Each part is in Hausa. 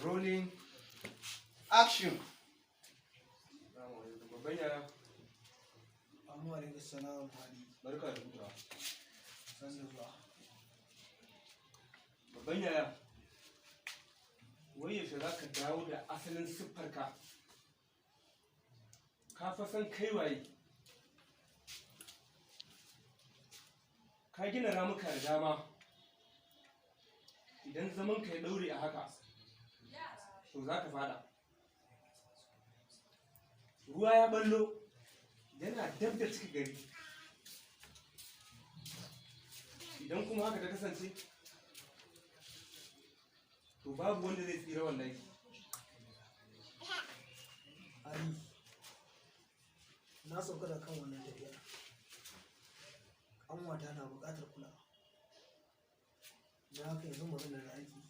Rolling action. Barka da hutawa. Babban yaya, wai yaushe za ka dawo da asalin siffarka? Ka fa san kai waye? Ka gina ramuka da dama. Idan zaman ka ya daure a haka, to za ka fada. Ruwa ya ballo, yana dab da cika gari. Idan kuma haka ta kasance, to babu wanda zai tsira wallahi. Ali, na sauka da kan wannan tafiya. Ƙanwata na buƙatar kulawa. Da haka yanzu magana da aiki.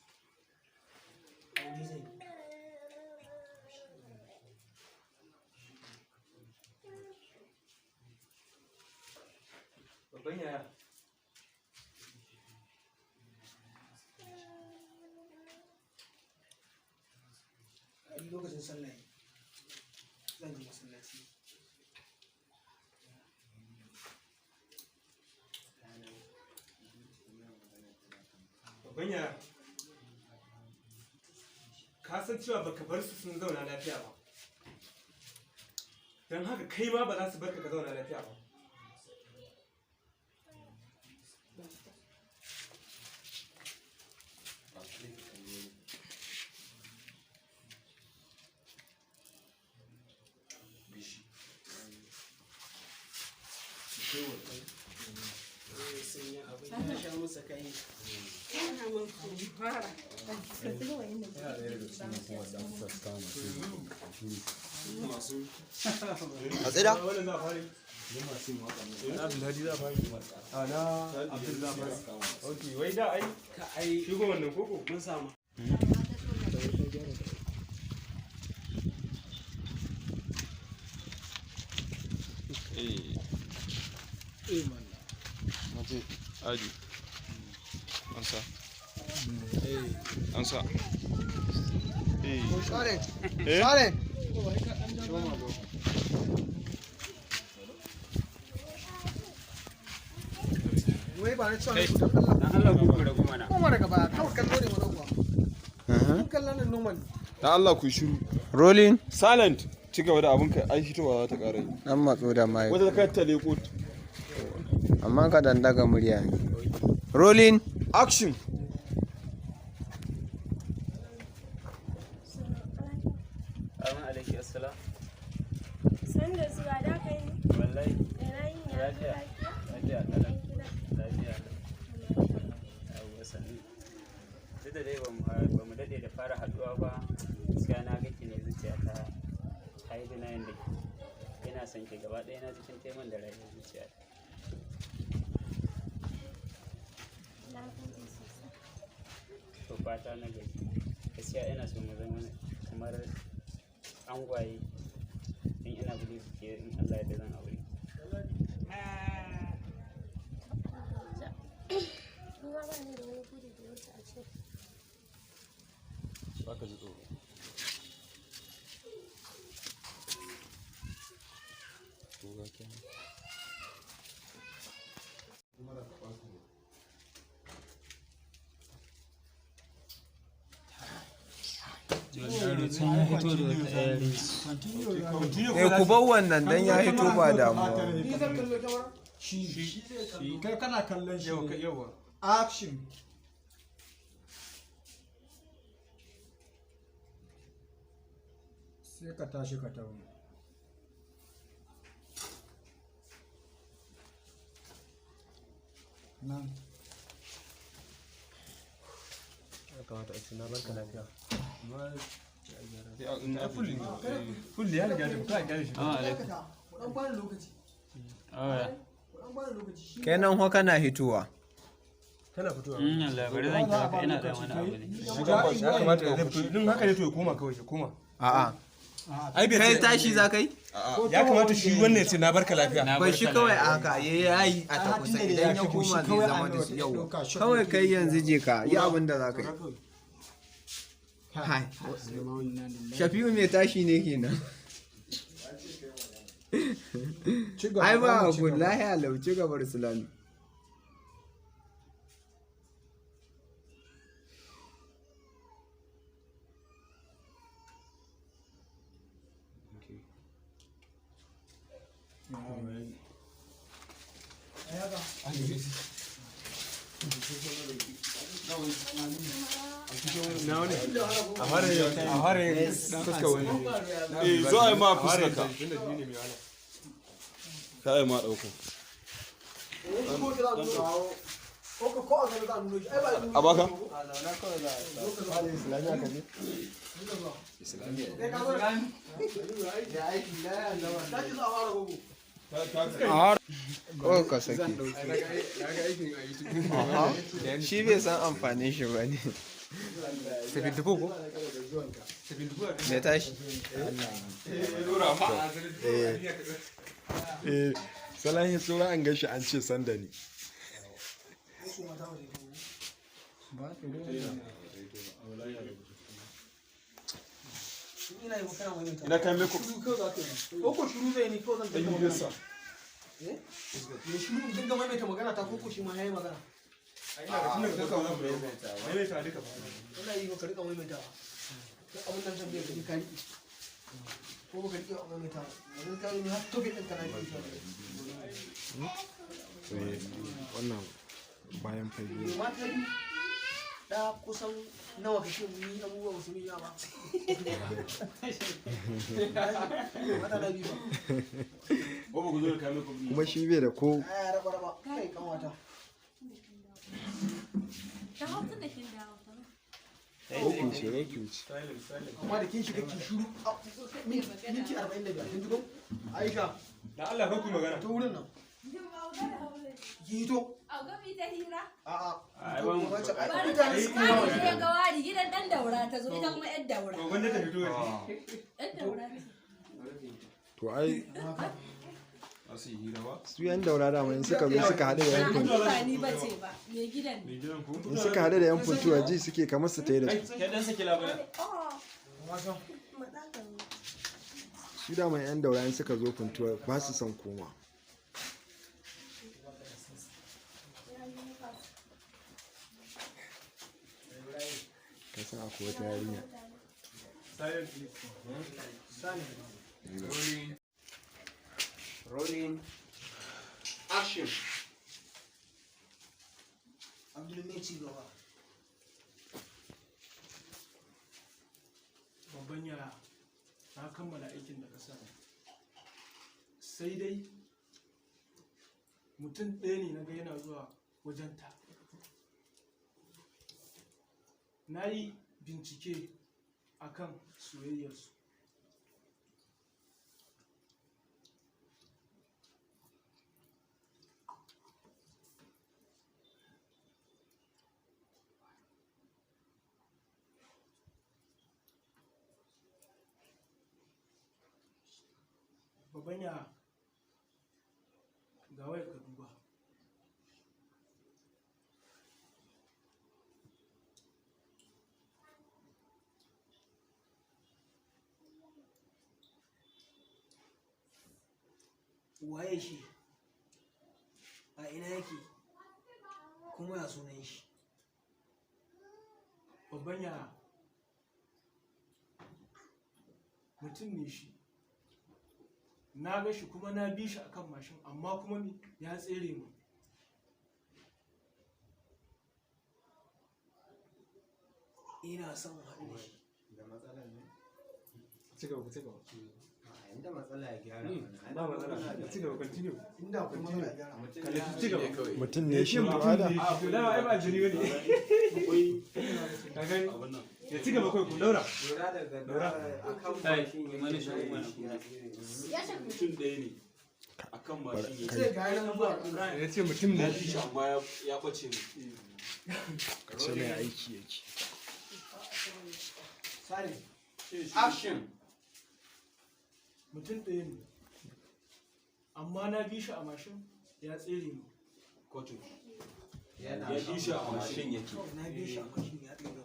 Aure zan yi. Babban yaya, Ali lokacin sallah zan je masallaci. babban yaya, ka san cewa baka bar su sun zauna lafiya ba. Don haka kai ma ba za su barka ka zauna lafiya ba. A tsira? Ok, wai da ai shigo wannan koko mun samu. Mace aji ansa ansa Sare! Sare! Wai ba na cewa ne ku Dan Allah ku kura kuma na. kuma daga baya kawai kallo ne wannan kuwa. Kun kallon nan normal. dan Allah ku shiru Rolling. silent ci gaba da abinka ai fitowa za ta ƙara yi Dan matso da mai. wata ta ta leko Amma ka dan daga murya ne. Rolling. action Assalamu alaikum assalam. San da zuwa da kai ne. Wallahi Ina yin ya lafiya. lafiya. Lafiya kalam. Gida. Lafiya. Yawwa sannu. Duk da dai ba mu daɗe da fara haɗuwa ba, gaskiya na ga ki ne zuciya ta yi denying da ke. Ina son ki gaba ɗaya na cikin taimakon da rayuwar zuciya. Na gode sosai. To fata na gaji. Gaskiya ina so mu zama kamar angwaye. In ina gudu ke in Allah ya da zan aure. Ni ma ba ni da wani buri da ya wuce a ce. Ba ka ji tsoro. ku bar wannan dan ya hito ba damuwa. Ni zan kallo kyamara? Shi zai kallo. Kai kana kallon shi. yawa Action. Sai ka tashi ka tawo. Nan. Ya kamata a ce na barka lafiya. fulli ya riga da ka gane shi Dakata. Ku dan bani lokaci. Aya. Ku dan bani lokaci. Shi Kai nan ho kana hitowa. Kana fitowa. Allah bari zan kira ka ina da wani abu ne. ya kamata ya zai din haka ne to ya koma kawai ya koma A'a. ai bai Kai tashi za kai? ya kamata shi wannan sai na barka lafiya Bai shi kawai a haka yayi a takusa idan ya koma zai zama da su yau. Kawai kai yanzu je ka yi abin da za ka yi. Hai. Shafi'u mai tashi ne kenan. Ai ba ku lahiya lauci gabar Sulani. a fara fuska wani Zo a yi ma fuskar ka. Ka yi ma ɗauka. A baka? Ko ka saki. Shi bai san amfanin shi ba ne. Me tashi? Salon yin tsoro an gashi an ce sanda ne. Ina kan me ku. Koko shuru zai ni ko zan dinga magana. Ya shuru in dinga maimaita magana ta koko shi ma yayi magana. Ina yi ka rika maimaitawa. Duk abin nan tambaye ka ka riƙe. Ko baka riƙe a maimaitawa. Yanzu ka yi har topic ɗin kana riƙe. Wannan bayan fage. Mata biyu da kusan nawa kake ni abubuwa musu yi ba. Mata da biyu ba. Kuma shi bai da ko Aya raba kai kanwata. Ta hausa da kin dawo. roki wuce. Amma da kin shiga kin shuru minti 45 kin ji ko? Aisha da Allah ka ku magana ta wurin nan. Ki to. A gami ta hira. A'a. Ai ban Bari ta tsari ne ga wari gidan dan daura ta zo ita kuma yar daura. to wanda ta fito Yar daura ce. To ai Asu yi hira ba. su yan daura da mai suka zo suka haɗu da yan funtu. Ba ni bace ba. Me gidan ne. In suka haɗu da yan funtu ji suke kamar su ta yi da su. Kai dan saki labarin. Su da mai yan daura in suka zo funtu ba su son koma. Ka san akwai wata yarinya. rolling action Abdul mai ci gaba. Babban yara na kammala aikin da ka sani. Sai dai mutum ɗaya ne na ga yana zuwa wajenta. Na yi bincike akan soyayyarsu. Babban yara ga wayar ka duba. waye shi, a ina yake, kuma ya sunan shi. babban yaya mutum ne shi, na ga shi kuma na bi shi akan mashin amma kuma me ya tsere mu. Ina son haɗu da shi. Da matsala ne. Cigaba cigaba. Inda matsala ya gyara mana. Ba matsala. Cigaba continue. Inda kuma matsala gyara. Cigaba. Mutum ne shi mu'ada. A to dama ai ba jini bane. Ka gani? Ya cigaba kai ku daura. Daura akan mashin mana shi mana mutum ɗaya ne akan mashin yake. Sai ga yanan zuwa. Ya ce mutum ne shi amma ya ɓace mu. Kashe mai aiki yake. Sare. Action. mutum ɗaya ne amma na bi shi a mashin ya tsere mu. Kotu. ya bi shi a mashin yake. Na biyo shi a mashin ya tsaye da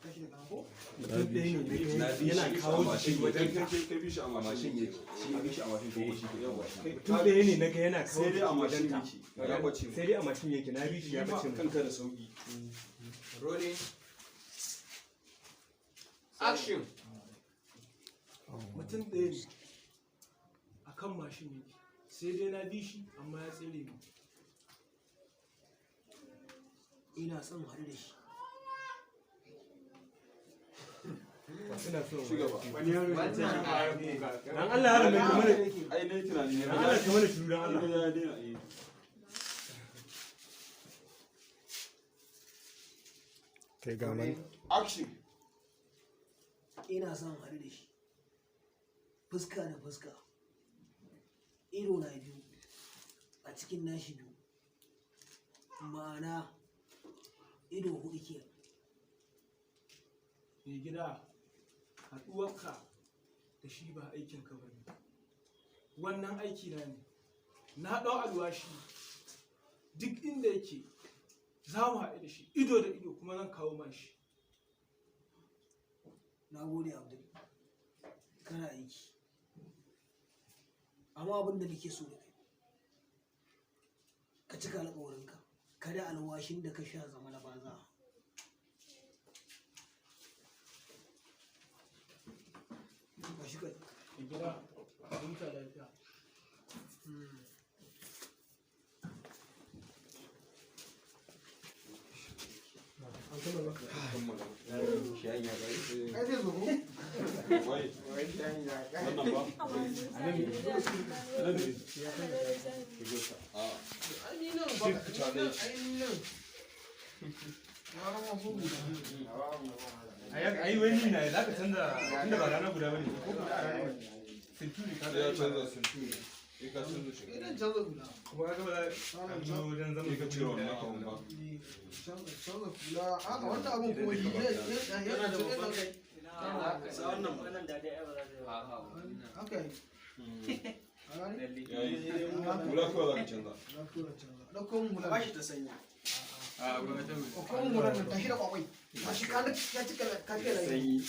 kashi da kanko. Mutum ɗaya ne Na bi yana shi kawo a mashin jiki wajen yake. Kai bi shi a mashin yake. Shi bi shi a mashin ko shi yawa. mutum ɗaya ne naga yana kawo Sai dai a jiki mashin wajen ta. yake. Ya ɓace mu. Sai dai a mashin yake na bi shi ya bace mu. Kanka da sauki. Rolling. Action. Mutum ɗaya ne a kan mashin yake sai dai na bi shi amma ya tsere mu. Ina son haɗu da shi. Ina so Ci gaba. wani yaro ya ce Wannan dan Allah ya rame kamar Ai dai tunani ne. dan Allah kamar shiru dan Allah. Ya daina yi. Kai ga man. Action. Ina son haɗu da shi. Fuska da fuska. Ido na biyu. A cikin nashi biyu. Ma'ana ido hudu ke. Mai gida haɗuwarka da shi ba aikin ka bane. Wannan aiki na ne. Na ɗau alwashi duk inda yake za mu haɗu da shi ido da ido kuma zan kawo ma shi. Na gode Abdul. Kana aiki. Amma abin da nake so da kai. Ka cika alƙawarinka. Kada alwashin da ka sha zama na banza. Ka shi kai. Mai gida huta lafiya. Shayin ya gari. Ai zai zo ko? Wai. Wannan ba. Ai ni nan ba. Ai ni nan. Na rama ko guda. Ai wani na za ka canza inda ba rana guda bane ko guda a rana. Sinturi ka Ya canza sinturi. Sai ka canza shi. Idan canza guda. kuma ka ga ba zo wajen zama Sai ka cire wannan abun ba. Canza kula. Haka wannan abun kuma shi yana da babban kai. Haka yi. Yayi. Kula kawai za ka canza. Ɗauko mun hula. bashi ta sanya. A gwamnatin Ɗauko mun hula nan tashi da kwakwai. Ba shi ka ya cika ka fiye da yi.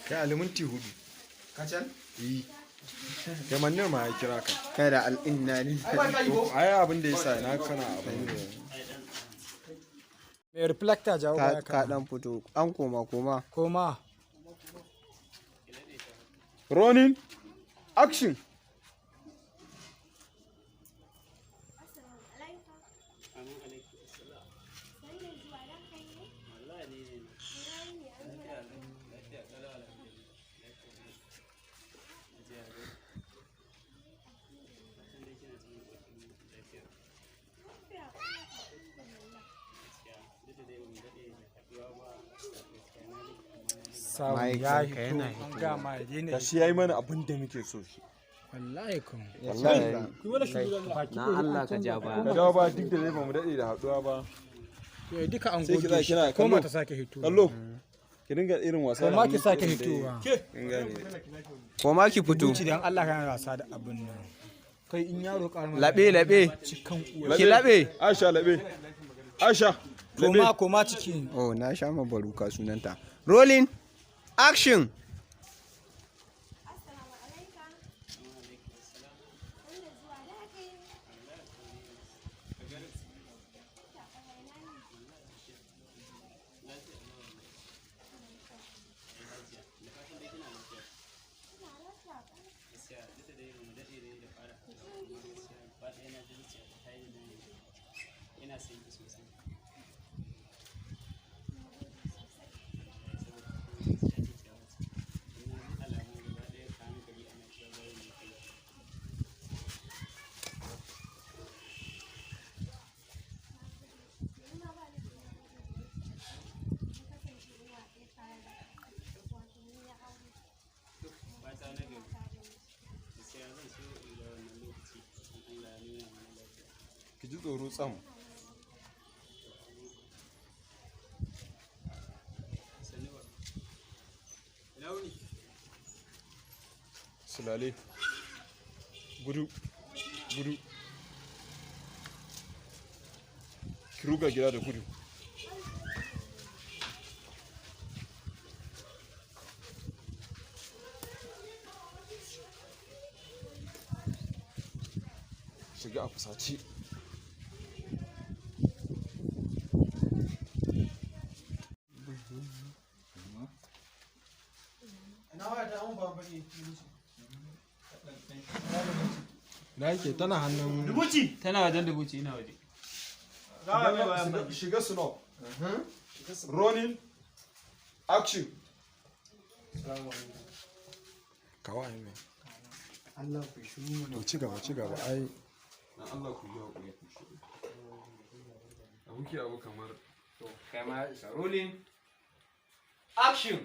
Kai aliminti hudu. Kacal? Yi. Kai manne ma ya kira ka. Kai da al'inna ne. Ai ba ka yi ko? Ai abin da ya sa na kana abin da. Mai reflector jawo baya Ka dan fito. An koma. Koma. Ronin. Action. Samu Mike, ya ka yana hito an gama ya daina Da shi yayi mana abin da muke so shi. wallahi kun Wallahi. ku wala shi baki Na Allah ka ja baya. Ka dawo ba duk da dai ba mu dade da haduwa ba. to duka an Sai ki za goge shi kina ko kallo. ma ta sake hito Kallo. Ki dinga irin wasa ko ma ki hannun sake irin da yi. hitowa Kin gane. Koma ki fito. Buci dan Allah kana wasa da abin nan kai in yaro karama Labe. cikan uwa Ki labe. Aisha labe. Aisha. koma ciki. Oh, na sha ma baruka sunanta. Rolling. Action. Ki ji tsoro tsam. Sulale. Gudu. Gudu. Ki ruga gida da gudu. Shiga a fusace. Na yake tana hannun Dubuci. Tana wajen dubuci ina waje. Shiga snow. Rolling. Action. kawai mai. Allah ku shi To ci gaba ai. Na Allah ku yi haƙuri ku shi. Abuki abu kamar. To, kai ma isa. Rolling. Action.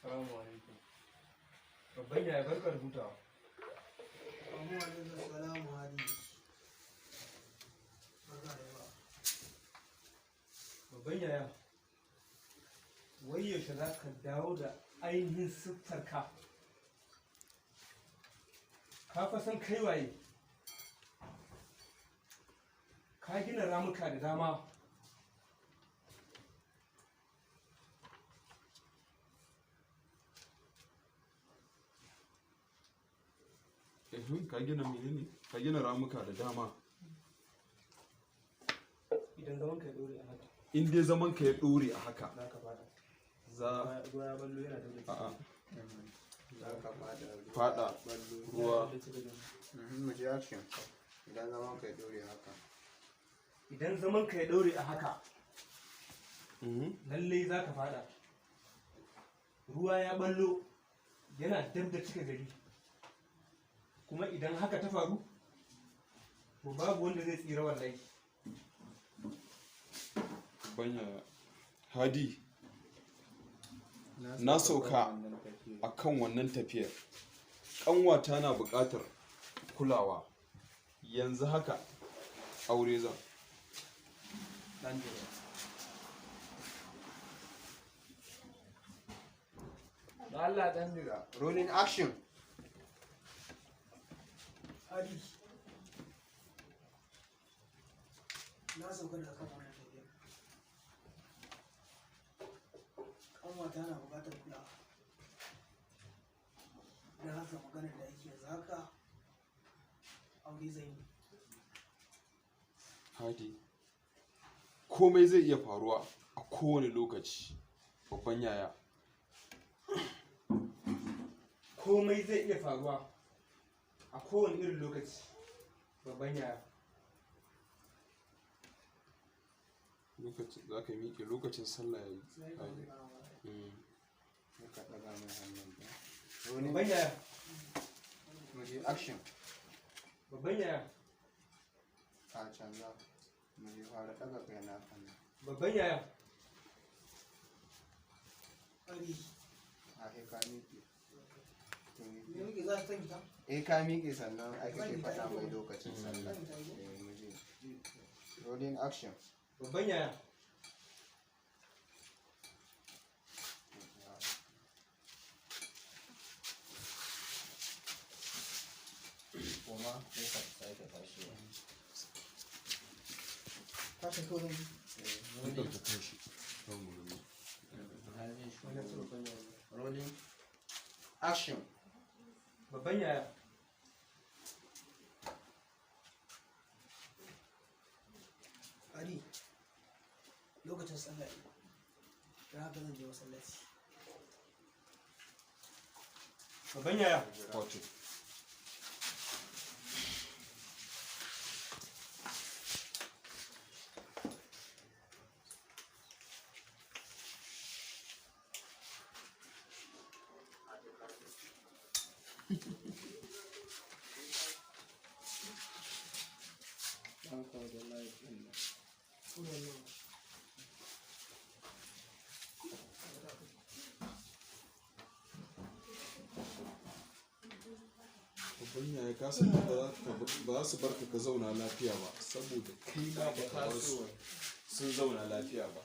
Salamu alaikum. Babban yaya barkar hutawa. Salamu alaikum. Babban yaya. Wai yaushe za ka dawo da ainihin siffarka. Ka fa san kai waye. Ka gina ramuka da dama. Ka gina menene? Ka gina ramuka da dama. Idan zaman ka ya dore a haka. In dai zaman ka ya dore a haka. Za ka fada. Za Ruwa ya ballo yana daure. a'a Za ka fada ruwa. Mu je action. Idan zaman ka ya dore haka. Idan zaman ka ya dore a haka. Lallai za ka fada. Ruwa ya ballo yana dab da cika gari. Kuma idan haka ta faru, to babu wanda zai tsira wallahi. Banya Hadi na sauka a kan wannan tafiyar. Ƙanwata na buƙatar kulawa. Yanzu haka aure zan. Allah dan diga. Rolling action. Hadi. Na sauka da kan wannan tafiya. Kanwata na buƙatar kulawa. Da haka maganar da ake yanzu haka aure zan yi. Hadi komai zai iya faruwa a kowane lokaci. Babban yaya. Komai zai iya faruwa a kowane irin lokaci. Babban yaya. Lokacin za ka miƙe lokacin sallah ya yi. Ka daga mai hannun ba. Babban yaya. Mu je action. Babban yaya. Ka canza. Mu je fara daga kai na kan. Babban yaya. Hadi. A ka miƙe. Me muke za ta fita? Ka miƙe sannan ai kake faɗa mai lokacin sallah. Mu je. Rolling action. Babban yaya. Kuma sai ka sake tashi. Tashin kawai zan yi. Dukkan ku tashi. Rolling. Action. babban yaya Ali lokacin sallah ne. Da haka zan je masallaci. babban yaya Wato. Babban yaya ka san ba za su barka ka zauna lafiya ba saboda kai ma ba ka bar su sun zauna lafiya ba.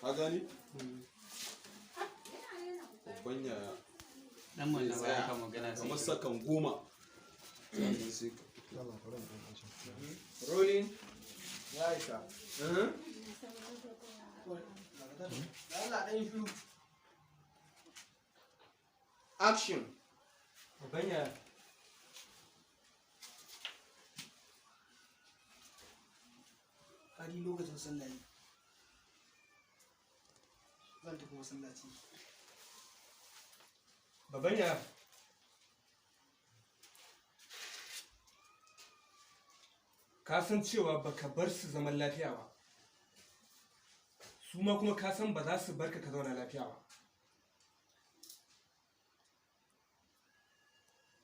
Ka gani? Babban yaya dan wannan baya kan magana sai kamar sakan 10 sannan sai ka Rolling. Ya isa. Allah ɗan yi shiru. Action. babban yaya Ali lokacin sallah ne. Zan tafi masallaci. babban yaya ka san cewa baka bar su zaman lafiya ba su ma kuma ka san ba za su barka ka zauna lafiya ba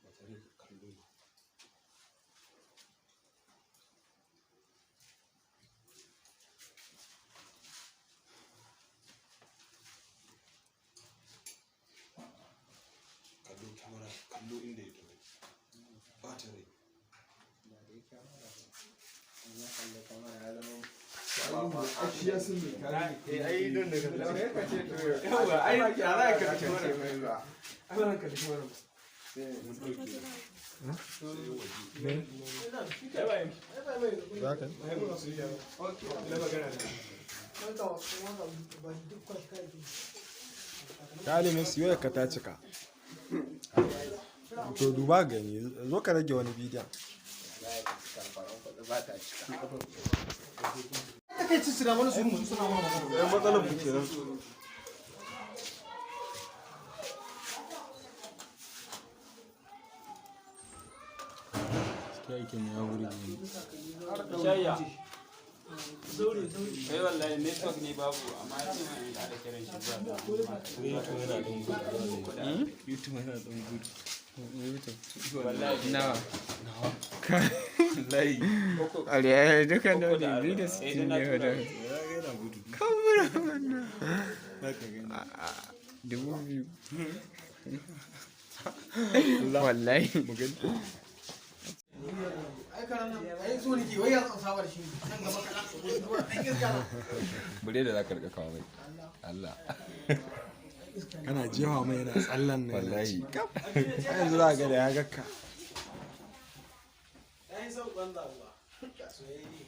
ba tare da kallo ba. Kallo kyamara, kallo inda ya taho. Ba ta rai. Shi ya sun mai kare. Ai don daga laure ka ce to Yawa, ai, ya za ka ka ce ce mai ba. ai ba ka tafi wannan Mun ɗauke da sai waje. Za ka yi? Kali mai siyo ka ta cika. To duba gani, zo ka rage wani bidiyon. Ba ta cika. Kai ci sira mana su suna mana magana. Matsalar ku kenan. Aikin ya wuri ne. shayya kai wallahi network ne babu amma ya ce mai da kiran shi zuwa da YouTube yana ɗan gudu. wallahi Nawa? Wallahi. Ariya duka da wani biyu da sittin ne wadda. Kamar wannan. 2000. Wallahi. Ai karan nan ai so nake wai ya san sabar shi nan gaba kana dan iska. Bude da za ka rika kawo mai. Allah. Kana jewa mai yana tsallan ne. Wallahi. Yanzu za ga da ya gakka. Ai sau banza uwa.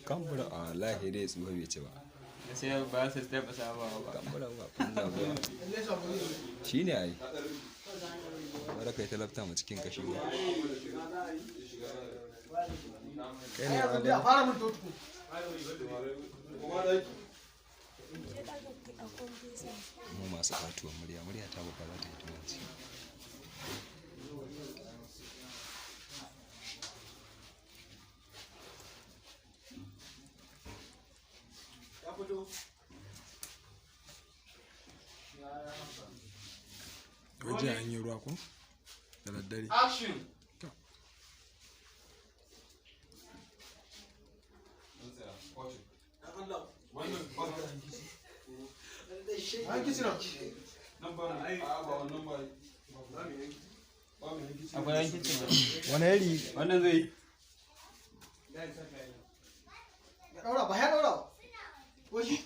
Kambura a wallahi dai tsuha bai ci ba. sai ba su taba sabawa ba Kambura ba kunna ba. Lalle sa bane. Shine ai. Bara kai talabta mu cikin kashi ba. Kai Ai ne yanzu Adam. a fara mun totu. Mu masu fatuwar murya murya ta ba za ta yi tumanci. Ya fito. Waje an yi ruwa ko? Da daddare. Action. An kici nan. akwai yankin cin Wani iri wannan zai Ya daura ba ya daura ba. Ko shi?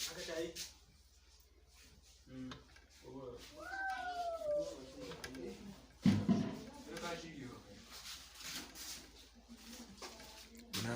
Haka ta yi. na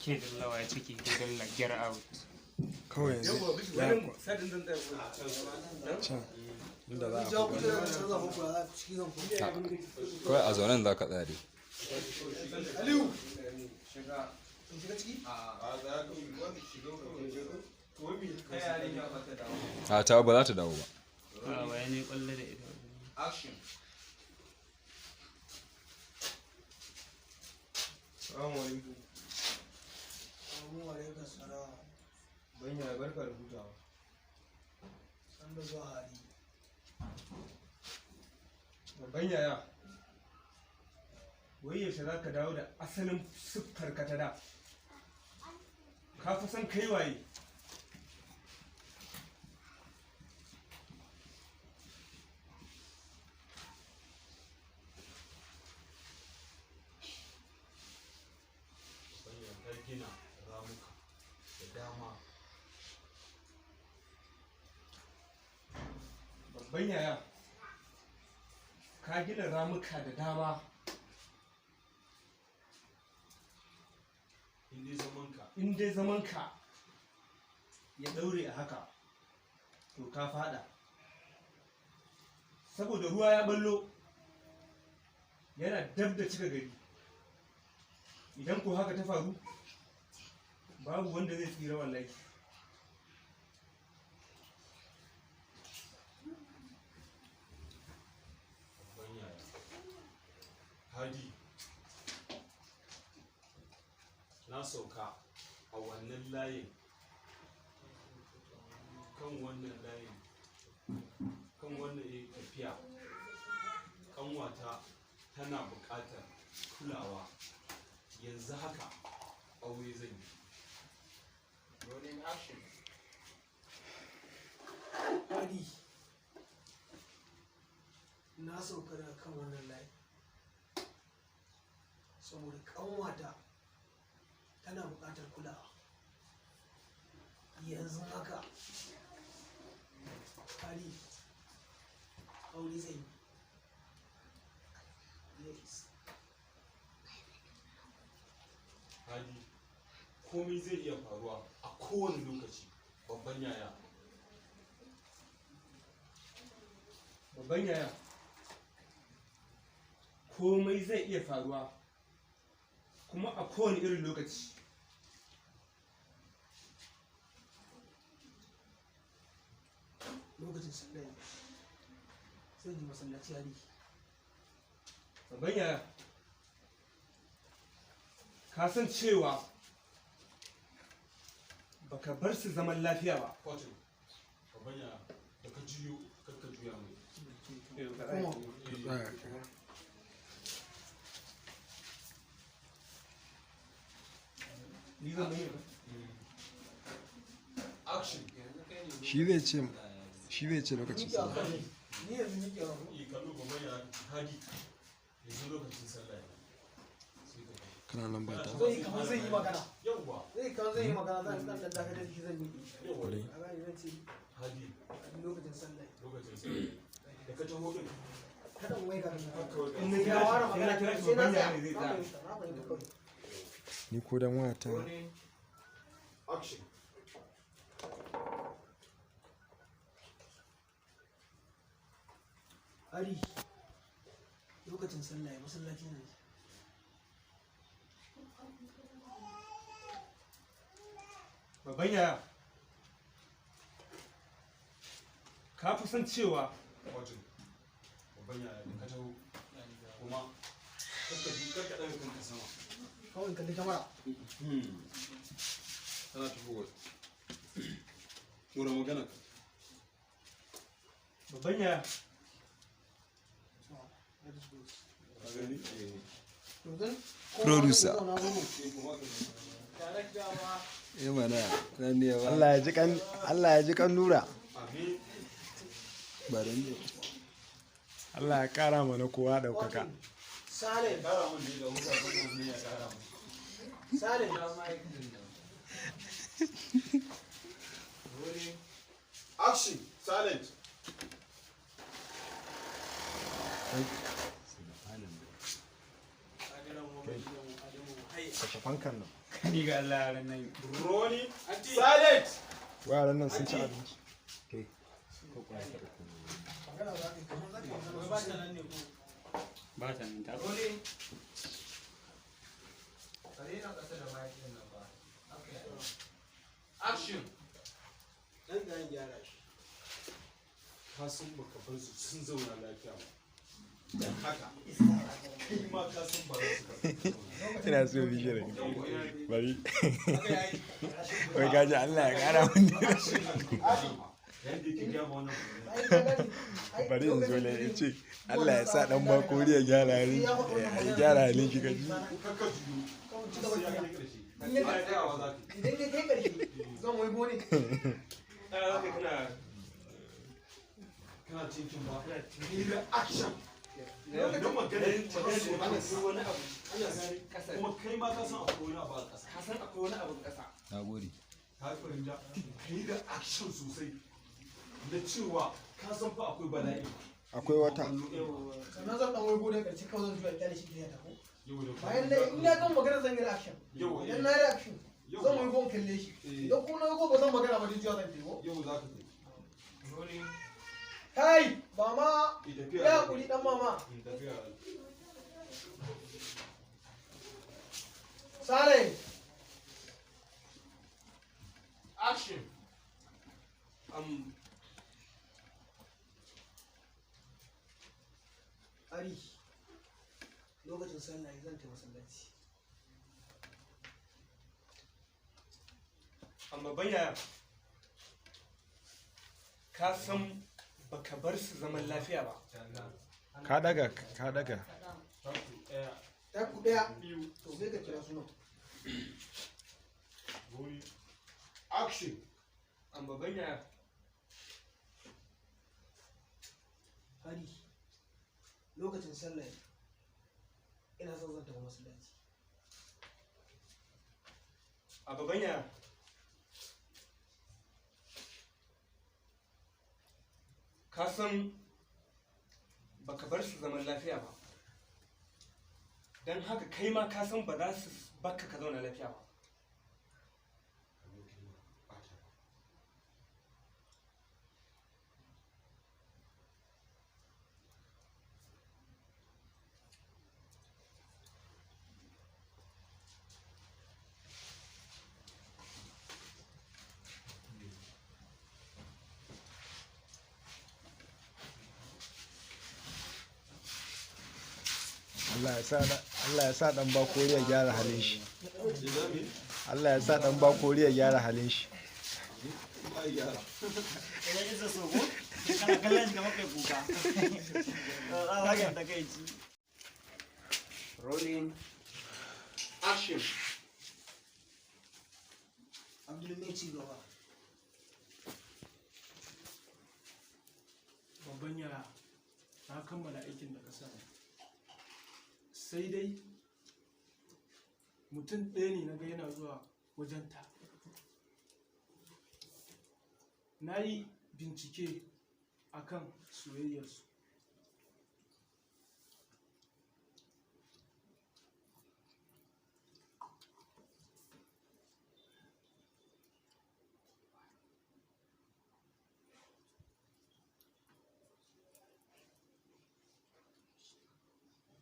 ke dallawa ya ciki ko dalla get out kawai yanzu yawa ya sadin zan tsaya can inda za a jawo buga kujerar da za ku kula ciki zan kuma kawai a zaunen za ka tsaya dai. Aliyu in shiga ciki A ta ba za ta dawo ba. a waya ne kwallo da ita Assalamu alaikum. Assalamu alaikum salam Banya barka da hutawa. san da zuwa hali Babban yaya. Wai yaushe za ka dawo da asalin siffar ka ta da? Ka fi san kai waye? gina ramuka da dama. Babban yaya. Ka gina ramuka da dama. In dai zamanka ya daure a haka, to ka fada. Saboda ruwa ya ballo yana dab da cika gari. Idan ko haka ta faru, babu wanda zai tsira wallahi. Hadi, na sauka a wannan layin, kan wannan layin, kan wannan tafiya, kanwata tana buƙatar kulawa. Yanzu haka aure zan yi. Rolling action. hali na sauka daga kan wannan layi saboda kanwata tana buƙatar kulawa yanzu haka hali aure zai yi yes Hadi, komai zai iya faruwa a kowane lokaci. Babban yaya. Babban yaya. Komai zai iya faruwa kuma a kowane irin lokaci. lokacin sallah zan yi masallaci hali Babban yaya. Ka san cewa baka bar su zaman lafiya ba. Kwato, babban yaya, da ka juyo, kar ka juya mai. Ni zan mai Action. shi zai ce lokacin miƙe a sallah kan ni yanzu miƙe a kan Yi kallo babban yaya. Hadi, yanzu lokacin sallah ne. Sai ka kana nan ba ta zai kamar zai yi magana yauwa. zai kamar zai yi magana zan dan dakatar da shi zan miƙe Yauwa. a gani zan ce Hadi, lokacin sallah lokacin sallah. Da ka taho din. kada mu waiga da In na kira shi, in na kira shi babban yaya ne zai tsaya. na fahimta kawai ni ko dan wata Action. Ari lokacin sallah masallaci ne Babban yaya. Ka fi san cewa Wato, babban yaya da ka taho kuma kakka ɗaga kanka sama. kawai kalli kamara Tana tafowa. Tura magana ka. babban yaya. Producer. Allah ya ji kan Nura. Amin. Allah ya kara mana kowa daukaka Salim Kara mun da wuta wannan ne ya kara mun. Salim Action. Silent. kashe fankan nan Ni ga Allah yaran nan. Rolling. Silent. Yaran nan sun ci abinci. Ba ta nan ta. Rolling. Action. Dan ga gyara shi. ka san baka bar su sun zauna lafiya ba dan haka kai ma ka san ba su ina so bi shirin bari wai gaji Allah ya kara mun bari in zo ne in ce Allah ya sa dan ba koriya gyara halin ya gyara halin shi kaji idan ya kai karshe zan wai gone kana cikin ba kana cikin action don magana wani abu kuma kai ma ka san akwai wani abu a ƙasa ka san akwai wani abu a ƙasa na gode ka fahimta kai da action sosai na cewa ka san fa akwai bala'i akwai wata sannan zan dan wai gone karshe kawai zan juya kyale shi ta ko bayan da in ya kan magana zan yi action idan na yi action zan wai gon kalle shi idan ko na ko ba zan magana ba jiya zan tebo yau za ka kai mama ya kuri dan mama sare Action. ari lokacin sallah zan ta masallaci amma banya ka san baka bar su zaman lafiya ba ka daga ta ku daya to sai ka kira sunan Action. amma banya hari lokacin sallah ina son zan tafi masallaci amma banya ka san baka bar su zaman lafiya ba don haka kai ma ka san ba za su baka ka zauna lafiya ba Allah ya sa dan ba koriya gyara halin shi Allah ya sa dan ba koriya gyara halin shi Rolling. Action. abdul mai ci gaba Babban yara na kammala aikin da ka samu. Sai dai mutum ɗaya ne na ga yana zuwa wajenta. Na yi bincike akan soyayyarsu.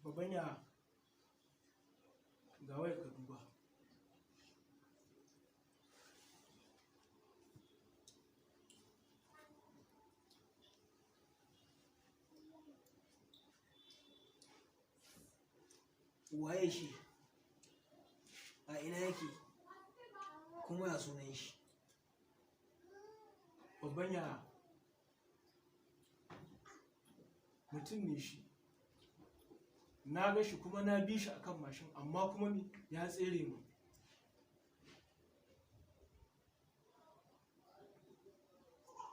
Babban yara ga wayar ka duba. waye shi a ina yake kuma ya sunan shi Babban yara mutum ne shi. Na ga shi kuma na bi shi akan mashin amma kuma ya tsere mu.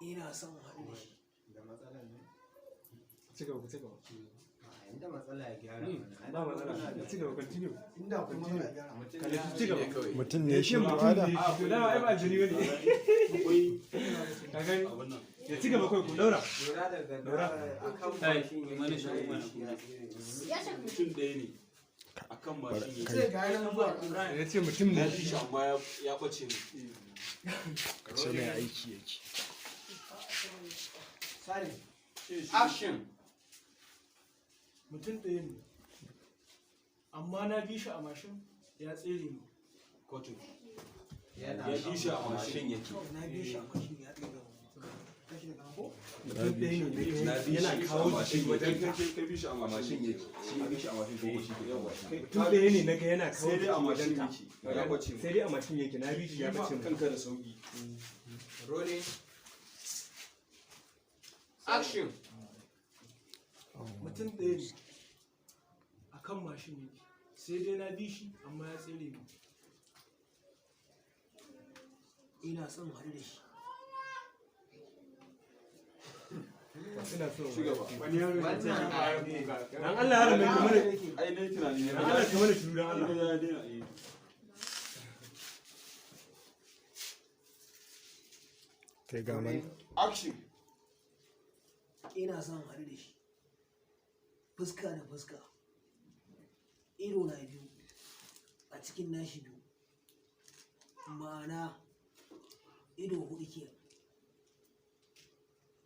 ina son haɗu da shi Da matsala ne. cigaba Inda matsala ya gyara ba matsala cigaba continue inda kuma matsala gyara mutum ne shi mutum ba da ne shi da ai ba jini bane ka gani ya cigaba kai ku daura Lura da akan mashin mana shi mana Ya shafi. mutum ɗaya ne akan mashin sai ga yanan zuwa ya ce mutum na ne ji shi amma ya bace ne sai mai aiki yake. sare action mutum ɗaya ne amma na bi shi a mashin ya tsere mu kotu ya bi shi a mashin yake na bi shi a mashin ya tsere kashi da ko mutum ɗaya ne na bi yana shi kawo a mashin jiki wajen ka kai bi shi a mashin yake shi bi shi a mashin ko shi ke yawa mutum ɗaya ne naga yana kawo sai dai a jiki mashin wajen ka yake ya bace mu sai dai a mashin yake na bi shi ya bace mu kanka da sauki rolling action mutum ɗaya ne a kan mashin yake sai dai na bi shi amma ya tsere mu ina son haɗu da shi ina so Shugaba. wani yaro ya ce dan Allah ya mai kamar ai nayi tunani ne dan Allah kamar shiru dan Allah ya daina yi Kai ga man. action ina son haɗu da shi fuska da fuska ido na biyu a cikin nashi biyu ma'ana ido hudu ke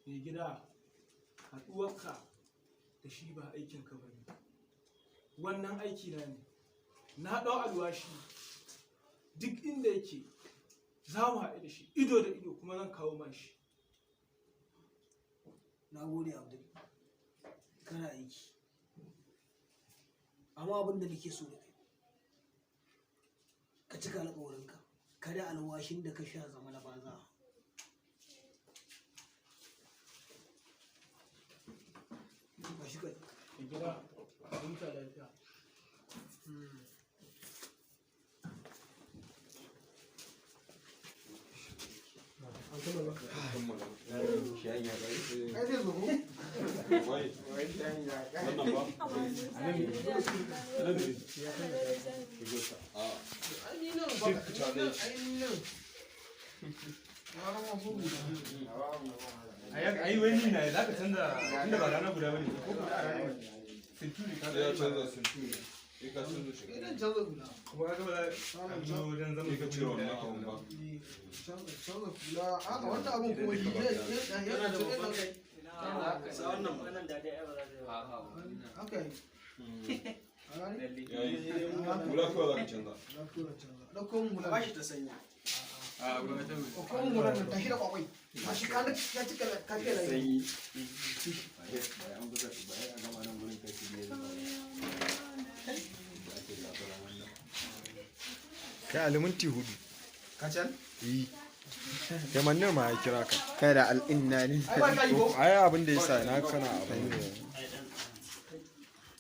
mai gida haɗuwarka da shi ba aikin ka bane wannan aiki na ne na ɗau alwashi duk inda yake za mu haɗu da shi ido da ido kuma zan kawo mashi na gode abdul kana aiki amma abin da nake so da kai ka cika alƙawarinka kada alwashin da ka sha zama na banza ba shi kai mai gida huta lafiya ai zai zo ko wai wannan ba ai wani na za ka canza inda ba rana guda bane ko guda a rana sinturi ka ya canza sinturi sai ka canza shi idan canza guda kuma ka ga ba za a wajen zama ka cire wannan abun ba canza kula haka wannan abun kuma shi yana da babban kai haka yi yayi kula kawai za ka canza ɗauko mun hula ba shi ta sanya a gwamnati ɗauko mun hula da tashi da kwakwai ba shi ka cika ka cika da yi Kai aliminti hudu. kacal Yi. Kai manne ma ya kira ka. kai da al'inna ne ai ba ka yi ko Ai abin da yasa na kana abin da